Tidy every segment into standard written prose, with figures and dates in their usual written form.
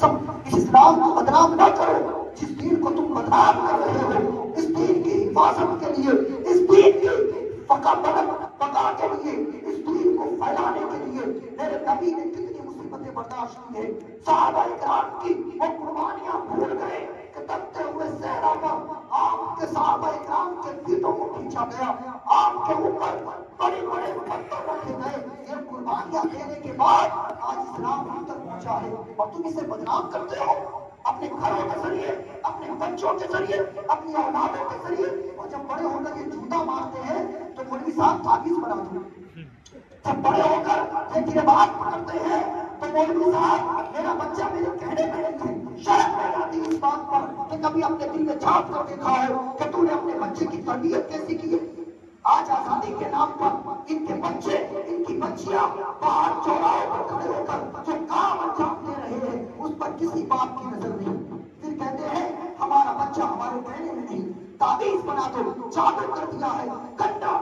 اس اسلام کو بدنام نہ کرو جس دین کو تم بدنام کر رہے ہو. اس دین کی حفاظت کے لیے، اس دین کی بقا کے لیے، اس دین کو پھیلانے کے لیے میرے نبی نے کتنی مصیبتیں برداشت کی ہیں. صحابہ کرام کی وہ قربانیاں بھول گئے کہ تبتے ہوئے صحرا پر آپ کے صحابہ کرام کے پیٹوں کو کھینچا گیا، آپ کے اوپر بڑے بڑے پتھر رکھے گئے. یہ قربانیاں دینے کے بعد آج اسلام ہم تک پہنچا ہے اور تم اسے بدنام کرتے ہو اپنے گھروں کے ذریعے، اپنے بچوں کے ذریعے، اپنی اولادوں کے ذریعے. اور جب بڑے ہو کر یہ جھوٹا مارتے ہیں تو مولوی صاحب تعویذ بنا دو. جب بڑے ہو کر یہ گربان پکڑتے ہیں تو مولوی صاحب میرا بچہ میرے کہنے پہ نہیں ہے. شرم نہیں آتی اس بات پر کہ کبھی اپنے دل میں چھاپ کر دیکھا ہو کہ تو نے اپنے بچے کی تربیت کیسی کی ہے. آج آزادی کے نام پر ان کے بچے، ان کی بچیاں باہر چوراہوں پر کھڑے ہو کر جو کام انجام دے رہے ہیں اس پر کسی بات کی نظر نہیں. پھر کہتے ہیں ہمارا بچہ ہمارے کہنے میں نہیں. تعویذ بنا دو، جادو کر دیا ہے، کنڈا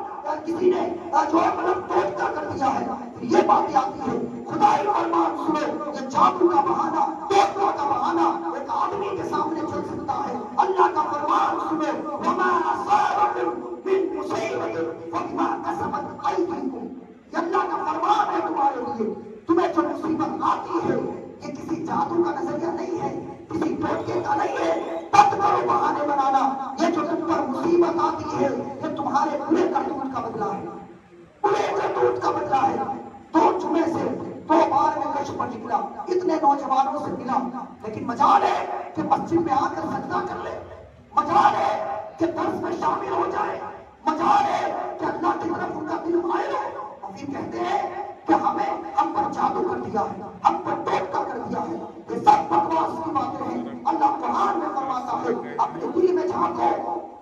کسی نے جو ہے مطلب ٹوٹکا کر دیا ہے. پھر یہ باتیں آتی ہے خدائی فرمان سنو. یہ جادو کا بہانہ، ٹوٹکا کا بہانہ ایک آدمی کے سامنے چل سکتا ہے. اللہ کا فرمان سنو، وما اصابکم من مصیبت فبما کسبت ایدیکم. یہ اللہ کا فرمان ہے تمہارے لیے. تمہیں جو مصیبت آتی ہے یہ کسی جادو کا نظریہ نہیں ہے، کسی ٹوٹکے کا نہیں ہے. تب کرو بہانے بنانا. یہ جو تم پر مصیبت آتی ہے یہ تمہارے برے کرتوت کا بدلہ ہے، برے کرتوت کا بدلہ ہے. 2 جمعے سے 2 بار میں کش پر نکلا، اتنے نوجوانوں سے ملا، لیکن مجال ہے کہ مسجد میں آ کر سجدہ کر لے، مجال ہے کہ درس میں شامل ہو جائے، مجال ہے کہ اللہ کی طرف ان کا دل مائل ہو. اور پھر کہتے ہیں کہ ہم پر جادو کر دیا ہے، ہم پر ٹوٹکا کر دیا ہے. یہ سب بکواس کی باتیں ہیں. اللہ قرآن میں فرماتا ہے اپنے دل میں جھانکو،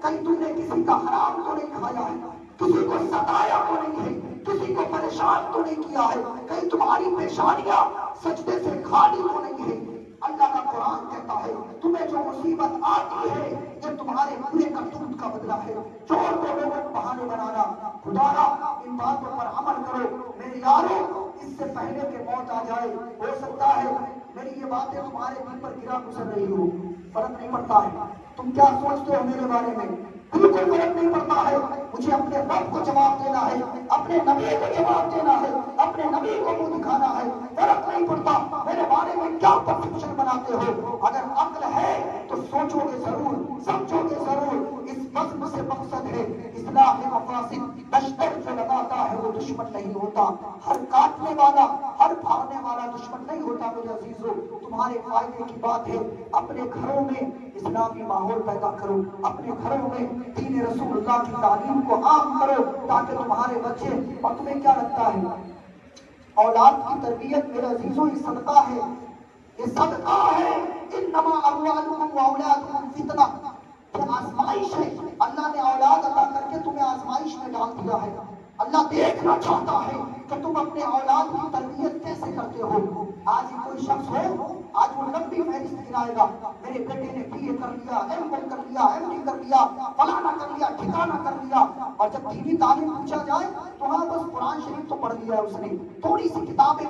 کہیں تم نے کسی کا حرام تو نہیں کھایا ہے، کسی کو ستایا تو نہیں ہے، کسی کو پریشان تو نہیں کیا ہے، کہیں تمہاری پیشانیاں سجدے سے خالی تو نہیں ہے. اللہ کا قرآن کہتا ہے تمہیں جو مصیبت آتی ہے یہ تمہارے برے کرتوت کا بدلہ ہے. چور کو لوگوں کو بہانے بنانا، خدا را ان باتوں پر عمل کرو میرے یارو اس سے پہلے کہ موت آ جائے. ہو سکتا ہے میری یہ باتیں تمہارے دل پر گرا گزر رہی ہو، فرق نہیں پڑتا ہے. تم کیا سوچتے ہو میرے بارے میں بالکل فرق نہیں پڑتا ہے. مجھے اپنے رب کو جواب دینا ہے، اپنے نبی کو جواب دینا ہے، اپنے نبی کو منہ دکھانا ہے. فرق نہیں پڑتا میرے بارے میں کیا پرسپشن بناتے ہو. اگر عقل ہے تو سوچو گے ضرور، سمجھو گے ضرور. اس بزم سے مقصد ہے اصلاح مفاسد. دشتر جو لگاتا ہے وہ دشمن نہیں ہوتا، ہر کاٹنے والا، ہر بھاگنے والا دشمن نہیں ہوتا. میرے عزیزو تمہارے فائدے کی بات ہے اپنے گھروں میں اسلامی ماحول پیدا کرو، اپنے گھروں میں دین رسول اللہ کی تعلیم کو عام کرو تاکہ تمہارے بچے. اور تمہیں کیا لگتا ہے اولاد کی تربیت میرے عزیزو یہ صدقہ ہے، یہ صدقہ ہے. انما اموالکم واولادکم فتنہ، یہ آزمائش ہے. اللہ نے اولاد عطا کر کے تمہیں آزمائش میں ڈال دیا ہے. اللہ دیکھنا چاہتا ہے کہ تم اپنے اولاد کی تربیت کیسے کرتے ہو. آج کوئی شخص ہو آج وہ لمبی فہرست گرائے گا، میرے بیٹے نے BA کر لیا، M.Com کر لیا، MD کر لیا، فلانا کر لیا، ٹھکانا کر لیا. اور جب دینی تعلیم پوچھا جائے تو ہاں بس قرآن شریف تو پڑھ لیا ہے اس نے، تھوڑی سی کتابیں